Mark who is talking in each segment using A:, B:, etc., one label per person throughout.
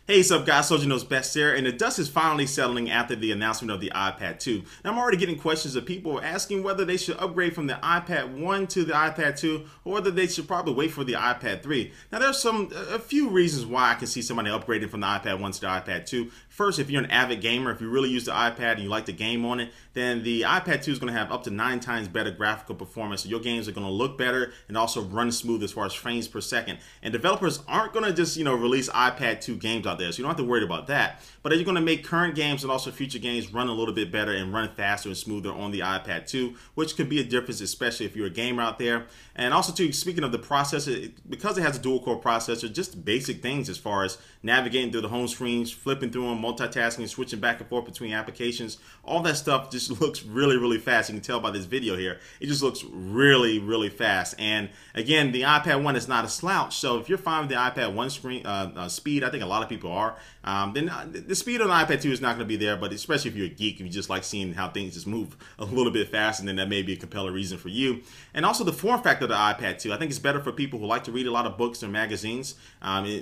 A: Hey, what's up guys, Soldier Knows Best here, and the dust is finally settling after the announcement of the iPad 2. Now, I'm already getting questions of people asking whether they should upgrade from the iPad 1 to the iPad 2, or whether they should probably wait for the iPad 3. Now, there's a few reasons why I can see somebody upgrading from the iPad 1 to the iPad 2. First, if you're an avid gamer, if you really use the iPad and you like to game on it, then the iPad 2 is going to have up to 9 times better graphical performance. So your games are going to look better and also run smooth as far as frames per second. And developers aren't going to just, release iPad 2 games out there, so you don't have to worry about that. But you're going to make current games and also future games run a little bit better and run faster and smoother on the iPad 2, which could be a difference, especially if you're a gamer out there. And also, too, speaking of the processor, because it has a dual-core processor, just basic things as far as navigating through the home screens, flipping through them, multitasking, switching back and forth between applications, all that stuff just looks really, really fast. You can tell by this video here. It just looks really, really fast. And again, the iPad 1 is not a slouch, so if you're fine with the iPad 1 screen speed, I think a lot of people are, then the speed on the iPad 2 is not going to be there, but especially if you're a geek, if you just like seeing how things just move a little bit faster, then that may be a compelling reason for you. And also the form factor of the iPad 2, I think it's better for people who like to read a lot of books or magazines.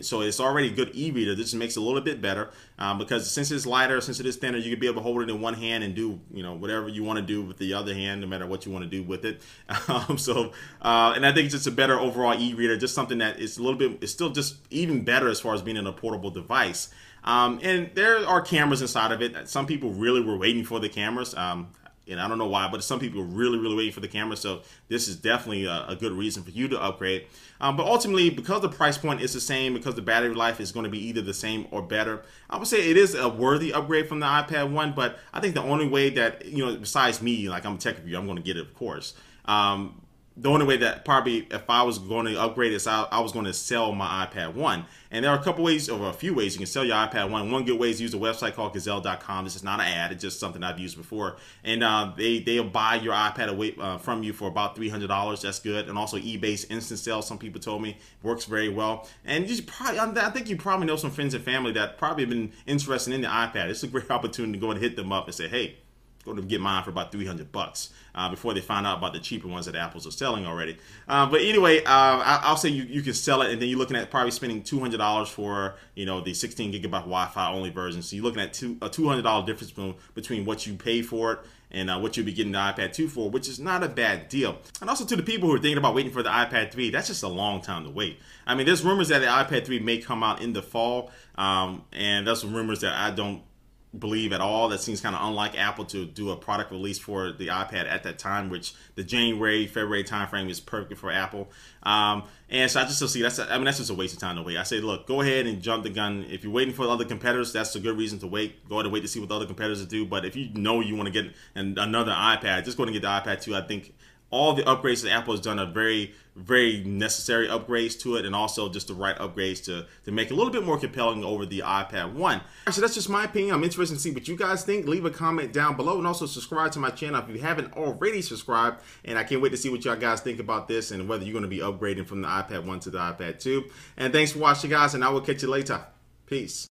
A: So it's already a good e-reader. This just makes it a little bit better because since it's lighter, since it is thinner, you can be able to hold it in one hand and do whatever you want to do with the other hand, no matter what you want to do with it. And I think it's just a better overall e-reader, just something that is a little bit, it's still just even better as far as being in a portable device. And there are cameras inside of it. Some people really were waiting for the cameras. And I don't know why, but some people are really, really waiting for the camera. So this is definitely a good reason for you to upgrade. But ultimately, because the price point is the same, because the battery life is going to be either the same or better, I would say it is a worthy upgrade from the iPad 1. But I think the only way that, besides me, like I'm a tech reviewer, I'm going to get it, of course. The only way that probably if I was going to upgrade this, I was going to sell my iPad 1. And there are a couple ways, or a few ways you can sell your iPad 1. One good way is to use a website called Gazelle.com. This is not an ad, it's just something I've used before. And they'll buy your iPad away from you for about $300. That's good. And also eBay's instant sales, some people told me, works very well. And you probably, I think you probably know some friends and family that probably have been interested in the iPad. It's a great opportunity to go and hit them up and say, hey, go to get mine for about $300 before they find out about the cheaper ones that Apple's are selling already. But anyway, I'll say you can sell it, and then you're looking at probably spending $200 for the 16 gigabyte Wi-Fi only version. So you're looking at a $200 difference between what you pay for it and what you'll be getting the iPad 2 for, which is not a bad deal. And also to the people who are thinking about waiting for the iPad 3, that's just a long time to wait. I mean, there's rumors that the iPad 3 may come out in the fall, and that's some rumors that I don't believe at all. That seems kind of unlike Apple to do a product release for the iPad at that time, which the January-February timeframe is perfect for Apple. And so I just still see that's just a waste of time to wait. I say, look, go ahead and jump the gun. If you're waiting for other competitors, that's a good reason to wait. Go ahead and wait to see what the other competitors do. But if you know you want to get another iPad, just go ahead and get the iPad 2. I think all the upgrades that Apple has done are very, very necessary upgrades to it, and also just the right upgrades to make it a little bit more compelling over the iPad 1. So that's just my opinion. I'm interested to see what you guys think. Leave a comment down below, and also subscribe to my channel if you haven't already subscribed. And I can't wait to see what y'all guys think about this and whether you're going to be upgrading from the iPad 1 to the iPad 2. And thanks for watching, guys, and I will catch you later. Peace.